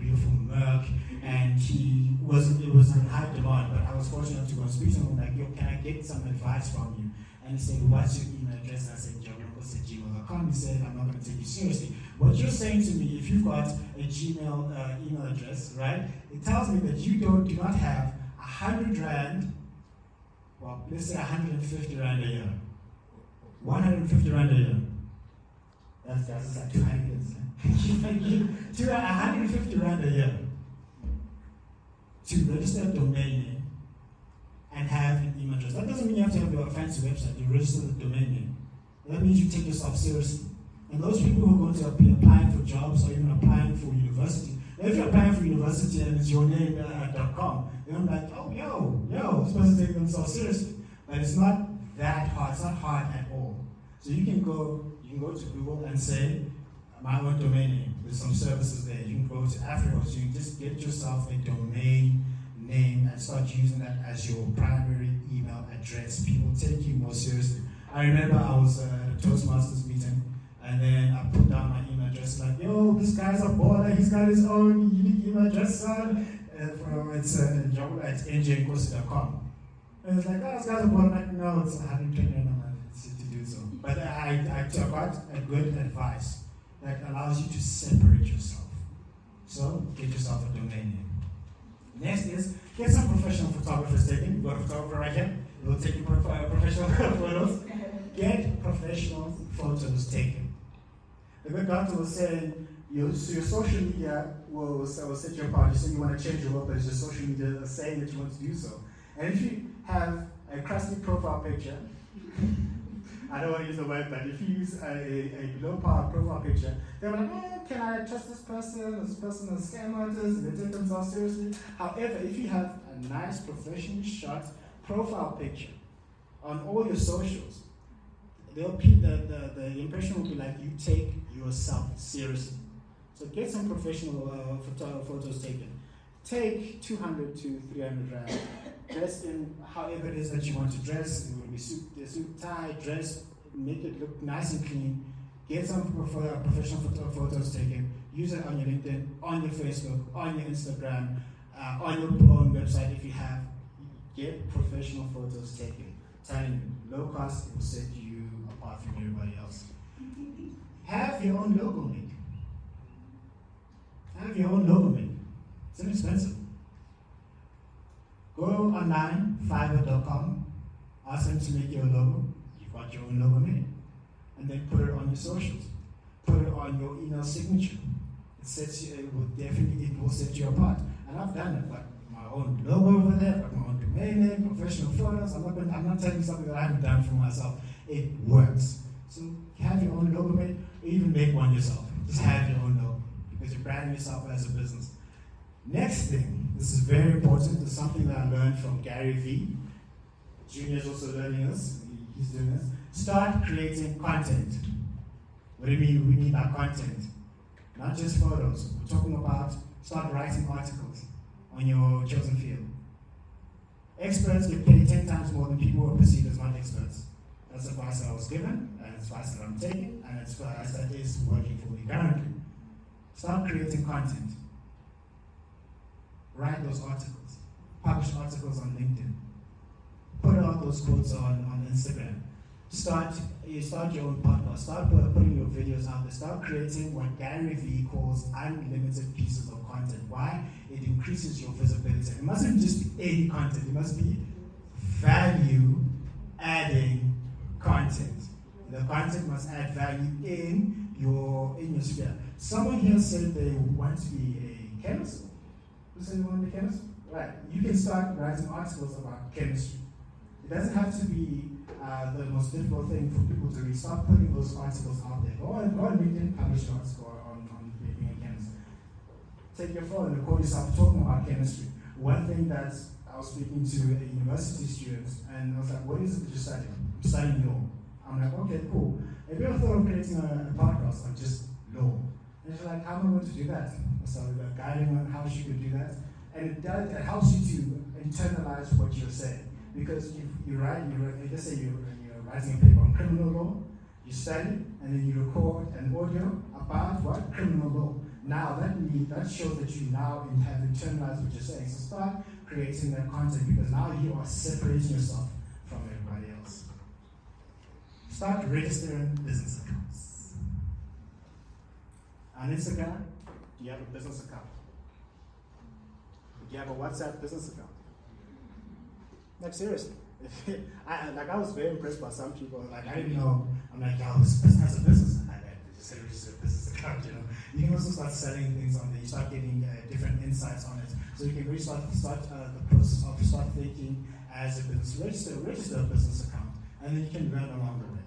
beautiful Merc, and it was in high demand. But I was fortunate enough to go and speak to him. Like, "Yo, can I get some advice from you?" And he said, "What's your email address?" And I said, "Njabulo@gmail.com." He said, "I'm not going to take you seriously. What you're saying to me, if you've got a Gmail email address, right? It tells me that you do not have 100 rand. Well, let's say 150 rand a year. 150 rand a year. That's like 200 years. 150 rand a year to register a domain name and have an email address. That doesn't mean you have to have a fancy website. You register the domain name. That means you take yourself seriously. And those people who are going to be applying for jobs or even applying for university, if you're applying for university and it's your name.com, then I'm like, "Oh, yo, this person taking themselves seriously." But it's not that hard. It's not hard at all. So you can go to Google and say, "My own domain name." There's some services there. You can go to Africa, so you can just get yourself a domain name and start using that as your primary email address. People take you more seriously. I remember I was at a Toastmasters meeting, and then I put down my email address, like, "Yo, this guy's a baller. He's got his own unique email address, son." It's Njabulo at njnkosi.com. And it's like, "Oh, this guy's a baller." Like, no, it's 120 to do so. But I got a good advice that allows you to separate yourself. So get yourself a domain name. Next is get some professional photographers taken. You've got a photographer right here. We'll take your professional photos. Get professional photos taken. The good doctor was saying your social media will set you apart. You say you want to change your world, but it's your social media saying that you want to do so. And if you have a crusty profile picture, I don't want to use the word, but if you use a low-power profile picture, they're like, can I trust this person? Is this person a scam artist? And they take themselves seriously. However, if you have a nice, professionally shot profile picture on all your socials, the impression will be like you take yourself seriously. So get some professional photos taken. Take 200 to 300 rand. Dress in however it is that you want to dress. It will be suit, tie, dress, make it look nice and clean. Get some professional photos taken. Use it on your LinkedIn, on your Facebook, on your Instagram, on your own website if you have. Get professional photos taken. Telling you, low cost, it will set you apart from everybody else. Have your own logo made. Have your own logo made. It's inexpensive. Go online, fiverr.com, ask them to make your logo. You've got your own logo made. And then put it on your socials. Put it on your email signature. It will set you apart. And I've done it. I've got my own logo over there, I've got my own domain name, professional photos. I'm not telling you something that I haven't done for myself. It works. So have your own logo made, or even make one yourself. Just have your own logo, because you're branding yourself as a business. Next thing, this is very important. It's something that I learned from Gary Vee. Junior's also learning this. He's doing this. Start creating content. What do you mean we need our content? Not just photos. We're talking about start writing articles on your chosen field. Experts get paid 10 times more than people who are perceived as not experts. That's advice that I was given, and it's advice that I'm taking, and it's advice that is working for me currently. Start creating content. Write those articles. Publish articles on LinkedIn. Put out those quotes on Instagram. Start your own podcast. Start putting your videos out there. Start creating what Gary Vee calls unlimited pieces of content. Why? It increases your visibility. It mustn't just be any content. It must be value-adding content. The content must add value in your sphere. Someone here said they want to be a chemist. Who said they want to be a chemist? Right. You can start writing articles about chemistry. It doesn't have to be the most difficult thing for people to read. Start putting those articles out there. Go on LinkedIn, publish an article on being a chemist. Take your phone and record yourself talking about chemistry. One thing that I was speaking to a university student, and I was like, what is it that you're studying? I'm studying law. I'm like, okay, cool. Have you ever thought of creating a podcast on just law? And she's like, how am I going to do that? So guiding on how she could do that. And it helps you to internalize what you're saying. Because let's say you're writing a paper on criminal law, you study, and then you record an audio about what? Criminal law. Now that shows that you now have internalized what you're saying. So start creating that content, because now you are separating yourself from everybody else. Start registering business accounts. On Instagram, you have a business account. You have a WhatsApp business account. Like seriously, I was very impressed by some people. Like I didn't know. I'm like, yo, this person has a business. And I just said register a business account. You can also start selling things on there. You start getting different insights on it. So you can really start the process of start thinking as a business. Register a business account, and then you can learn along the way.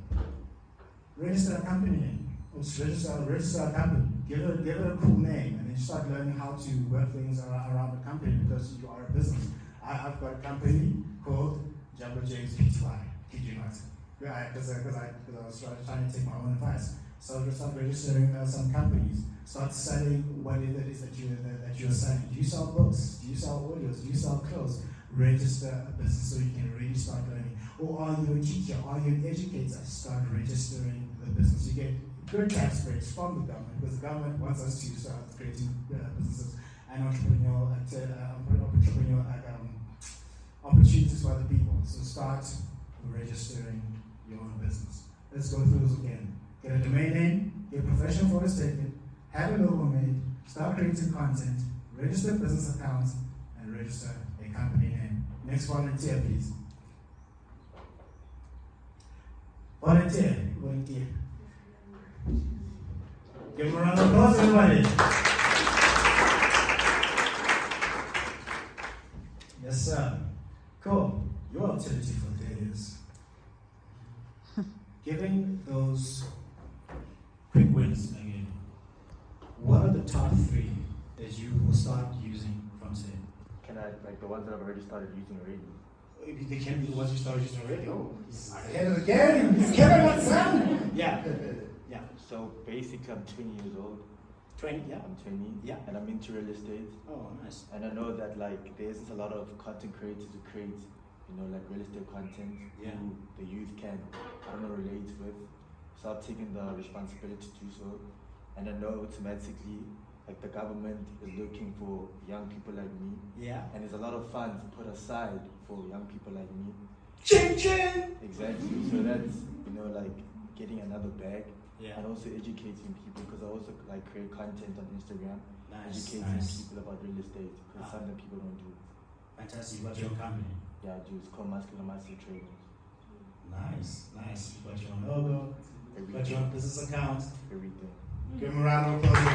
Register a company name. Register a company. Give it a cool name, and then you start learning how to work things around the company, because you are a business. I've got a company called Njabulo James NJ. Kid you not? Because I was trying to take my own advice. So just start registering some companies. Start selling whatever it is that you're selling. Do you sell books? Do you sell audios? Do you sell clothes? Register a business so you can really start learning. Or are you a teacher? Are you an educator? Start registering the business. You get good tax breaks from the government, because the government wants us to start creating businesses and entrepreneurial opportunities for other people. So start registering your own business. Let's go through this again. Get a domain name, get professional photos taken, have a logo made, start creating content, register business accounts, and register a company name. Next volunteer, please. Volunteer. Give him a round of applause, everybody. Yes, sir. Cool. Your activity for the day is giving those quick wins again. What are the top 3 that you will start using from today? Can I, like the ones that I've already started using already? They can be the ones you started using already. Oh, he's ahead of the game. He's killing that sound. Yeah. Yeah. So basically, I'm 20 years old. 20, yeah. I'm 20. Yeah. And I'm into real estate. Oh, nice. And I know that like there isn't a lot of content creators who create, you know, like real estate content Yeah. who the youth can, I don't know, relate with. So I've taken the responsibility to do so. And I know automatically, like the government is looking for young people like me. Yeah. And there's a lot of funds put aside for young people like me. Ching ching! Exactly. So that's, you know, like getting another bag. Yeah. And also educating people, because I also like create content on Instagram, Nice. educating Nice. people about real estate, because it's something people don't do. Fantastic. You got your own company. Yeah, I do. It's called Masterclass Trading. Nice. Nice. You got your own logo. You got your own business account. Everything. Give him a round of applause.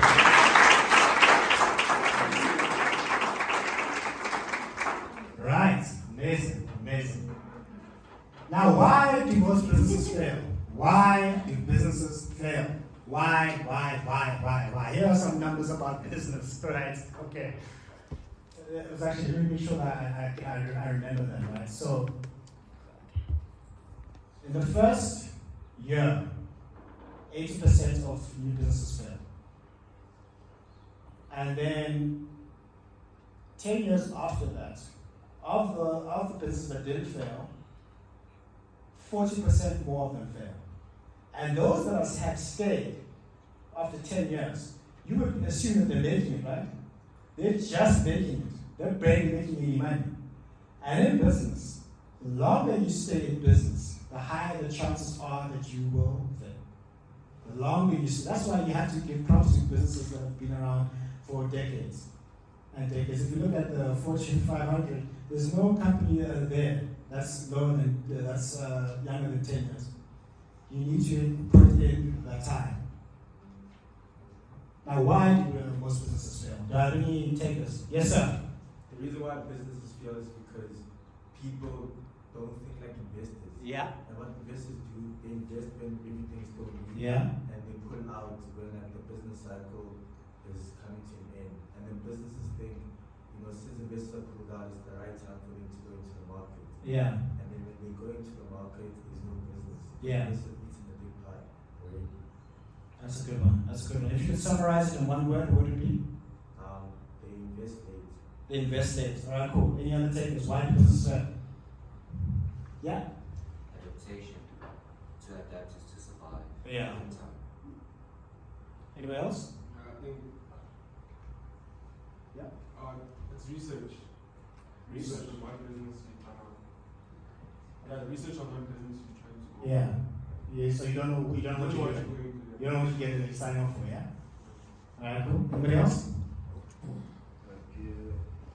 Right. Amazing. Amazing. Now, why do most businesses fail? Why do businesses fail? Why? Here are some numbers about business, right? Okay. It was actually, let me make sure that I remember them, right? So, in the first year, 80% of new businesses fail. And then 10 years after that, of the businesses that didn't fail, 40% more of them fail. And those that have stayed after 10 years, you would assume that they're making it, right? They're just making it. They're barely making any money. And in business, the longer you stay in business, the higher the chances are that you will fail. The longer you stay. That's why you have to give props to businesses that have been around for decades and decades. If you look at the Fortune 500, there's no company there that's younger than 10 years. You need to put in that time. Now, why do most businesses fail? Do I have any takers? Yes, sir. The reason why businesses fail is because people don't think like investors. Yeah. And what investors do, they invest when everything's going good. Yeah. And they pull out when like the business cycle is coming to an end. And then businesses think, you know, since investors are pulled out, it's the right time for them to go into the market. Yeah. And then when they go into the market, there's no business. Yeah. It's eating the big pie. Right? That's a good one. That's a good one. If you could summarize it in one word, what would it be? They invest late. They invest late. All right, cool. Any other takers? Why do businesses fail? Yeah. Adaptation. To adapt is to survive. Yeah. Anybody else? I think Yeah. it's research. Research on what business you're trying to. Yeah, the research on what business you're trying to go. Yeah. Yeah. So you don't know what you're What getting. you're going to. You don't know what you're getting sign up for. Yeah. All right, cool. Anybody else?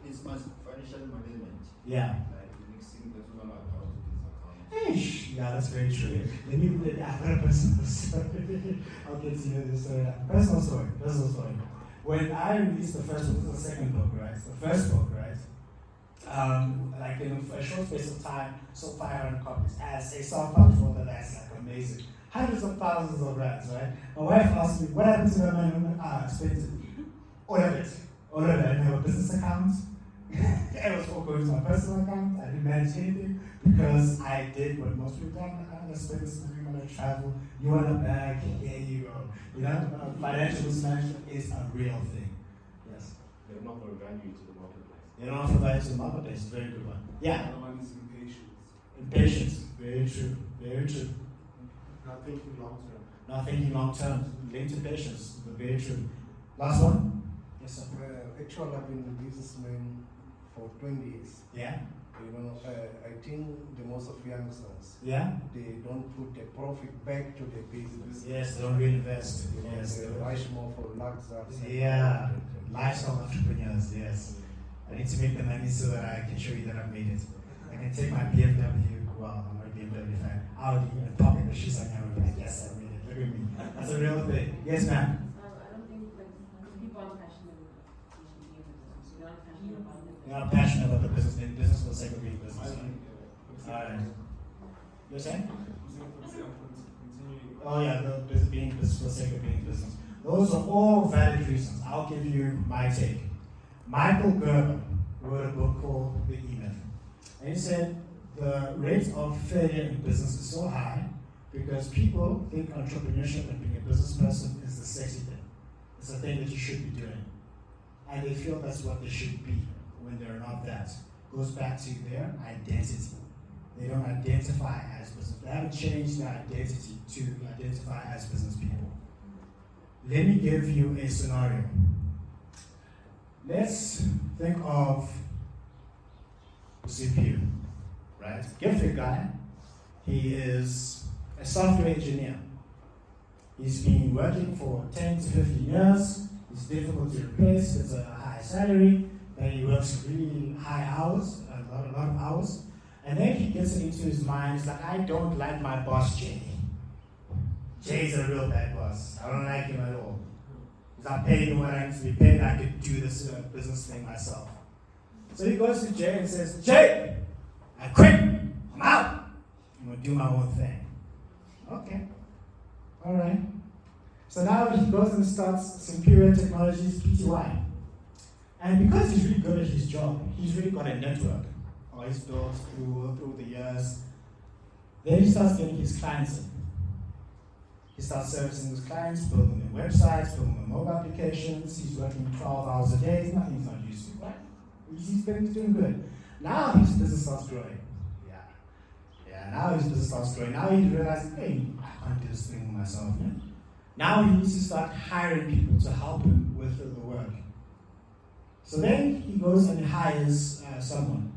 It's financial management. Yeah. Like mixing personal account with this account. Yeah, that's very true. Let me I've got a personal story. I'll get to hear this story. Personal story. When I released the first book, this is the second book, right? The first book, right? Like in a short space of time, sold 500 copies as a self-published author. That's like amazing. Hundreds of thousands of rands, right? My wife asked me, what happened to that money? I spent it. All of it. I didn't have a business account. It was all going to my personal account. I didn't manage anything because I did what most people do. I'm going to spend this money, I'm going to travel. You want a bag? Here you go. You know, financial mismanagement is a real thing. Yes. They're not going to value to the marketplace. They don't offer value to the marketplace. It's a very good one. Yeah. Another one is impatience. Impatience. Very true. Very true. Not thinking long term. Not thinking long term. Linked to patience. Very true. Last one? Yes, sir. Actually, I've been a businessman for 20 years. Yeah. I think the most of youngsters, Yeah? they don't put the profit back to the business. Yes, they don't reinvest. Yes. They rush more for luxury. Yeah, lifestyle entrepreneurs, yes. I need to make the money so that I can show you that I've made it. I can take my BMW, well, I'm not a BMW fan, Audi, and pop in the shoes on camera and be like, yes, I made it, look at me. That's a real thing. Yes, ma'am? I don't think that people are passionate about they should be in the business. You're not passionate about it. You're not passionate about the business, in business for the sake of being business. Alright. You're saying? Oh yeah, the business being business for the sake of being business. Those are all valid reasons. I'll give you my take. Michael Gerber wrote a book called The E-Myth. And he said the rate of failure in business is so high because people think entrepreneurship and being a business person is the sexy thing. It's a thing that you should be doing. And they feel that's what they should be when they're not that. Goes back to their identity. They don't identify as business. They haven't changed their identity to identify as business people. Let me give you a scenario. Let's think of CPU, right? Gifted guy. He is a software engineer. He's been working for 10 to 15 years. He's difficult to replace. It's a high salary. Then he works really high hours, a lot of hours. And then he gets it into his mind, it's like, I don't like my boss, Jay. Jay's a real bad boss. I don't like him at all. He's not paying me what I need to be paid. I could do this business thing myself. So he goes to Jay and says, Jay, I quit. I'm out. I'm going to do my own thing. Okay. All right. So now he goes and starts Superior Technologies, PTY. And because he's really good at his job, he's really got a network. Or he's built through the years. Then he starts getting his clients in. He starts servicing his clients, building their websites, building their mobile applications. He's working 12 hours a day. It's nothing he's not used to, right? He's doing good. Now his business starts growing. Yeah, now his business starts growing. Now he realizes, hey, I can't do this thing myself. Yeah? Now he needs to start hiring people to help him with the work. So then he goes and hires someone.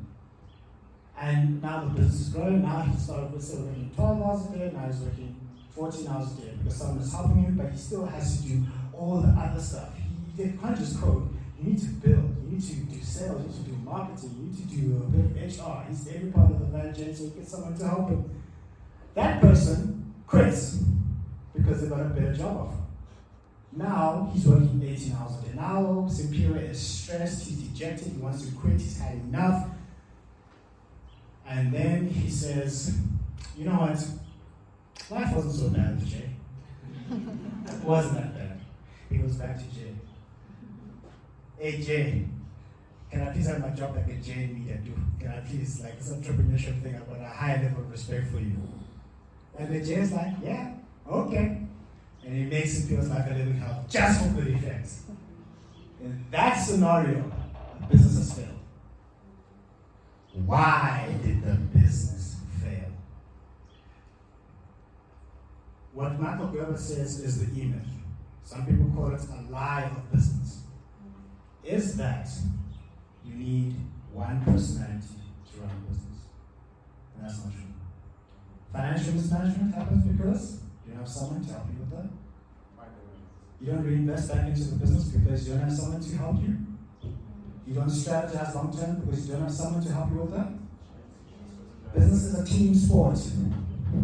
And now the business is growing. Now he started working 12 hours a day. Now he's working 14 hours a day because someone is helping him, but he still has to do all the other stuff. He can't just code. You need to build. You need to do sales. You need to do marketing. You need to do a bit of HR. He's every part of the value chain, so he gets someone to help him. That person quits because they got a better job offer. Now he's working 18 hours a day. Now Superior is stressed. He's dejected. He wants to quit. He's had enough. And then he says, you know what? Life wasn't so bad with Jay. It wasn't that bad. He goes back to Jay. Hey Jay, can I please have my job like a Jay Media do? Can I please, like this entrepreneurship thing, I've got a high level of respect for you. And the Jay's like, yeah, okay. And he makes Superior's life a little hell just for good effects. In that scenario, the business has failed. Why did the business fail? What Michael Gerber says is the E-myth. Some people call it a lie of business. Is that you need one personality to run a business. And that's not true. Financial mismanagement happens because you don't have someone to help you with that. You don't reinvest back into the business because you don't have someone to help you. You don't strategize long term because you don't have someone to help you with that. Business is a team sport.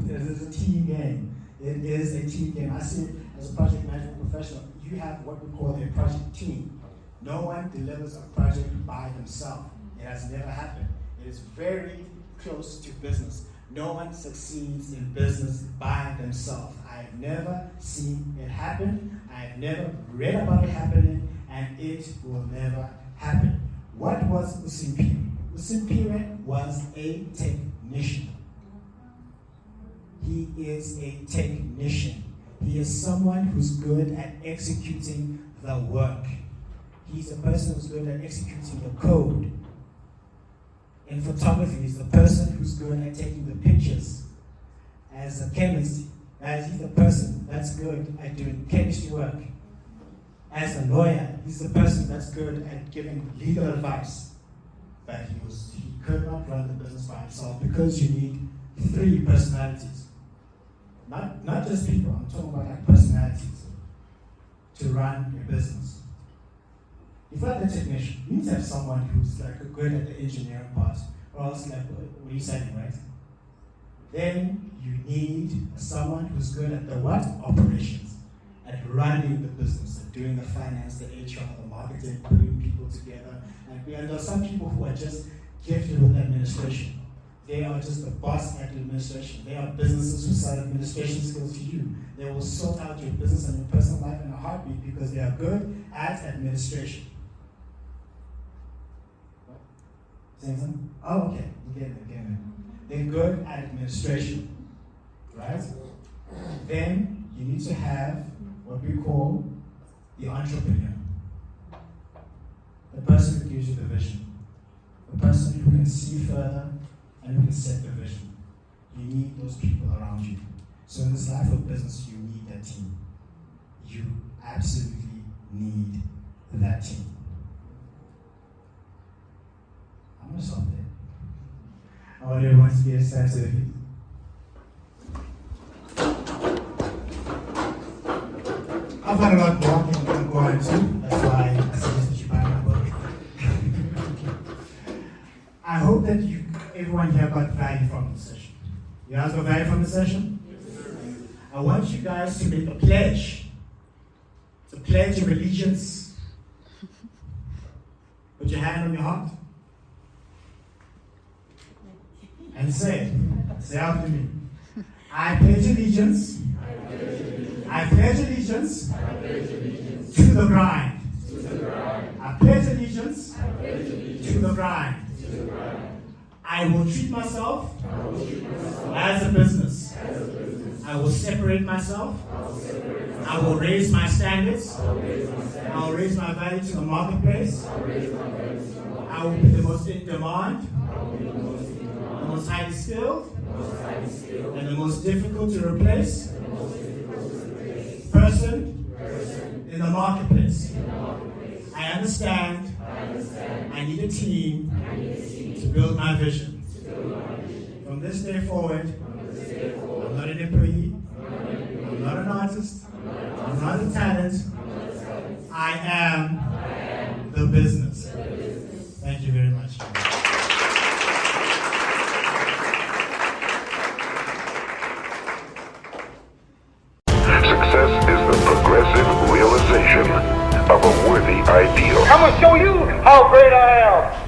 It is a team game. It is a team game. I see it as a project management professional. You have what we call a project team. No one delivers a project by themselves. It has never happened. It is very close to business. No one succeeds in business by themselves. I've never seen it happen. I've never read about it happening, and it will never happen. What was the Superior? The Superior was a technician. He is a technician. He is someone who's good at executing the work. He's a person who's good at executing the code. In photography, he's the person who's good at taking the pictures. As a chemist, he's the person that's good at doing chemistry work. As a lawyer, he's the person that's good at giving legal advice. but he could not run the business by himself because you need 3 personalities. Not just people, I'm talking about like personalities to run your business. If you're the technician, you need to have someone who's like good at the engineering part, or else like what are you saying, right? Then you need someone who's good at the what? Operations. At running the business, at doing the finance, the HR, the marketing, putting people together. And there are some people who are just gifted with administration. They are just the boss at administration. They are businesses who sell administration skills to you. They will sort out your business and your personal life in a heartbeat because they are good at administration. Saying something? Oh, okay. You get it. They're good at administration, right? Then you need to have what we call the entrepreneur. The person who gives you the vision. The person who can see further and who can set the vision. You need those people around you. So in this life of business, you need that team. You absolutely need that team. I'm going to stop there. I want everyone to get a sense of it. I've had a lot more I can go into. That's why I suggest that you buy my book. I hope that everyone here got value from the session. You guys got value from the session? Yes. I want you guys to make a pledge. It's a pledge of allegiance. Put your hand on your heart. And say after me. I pledge allegiance. I pledge allegiance to the grind. I pledge allegiance to the grind. I will treat myself as a business. I will separate myself. I will raise my standards. I will raise my value to the marketplace. I will be the most in demand, the most highly skilled, and the most difficult to replace person in the marketplace. I understand I need a team to build my vision. From this day forward, I'm not an employee, I'm not an artist, I'm not a talent, I am the business. Thank you very much. Success is the progressive realization of a worthy ideal. I'm gonna show you how great I am.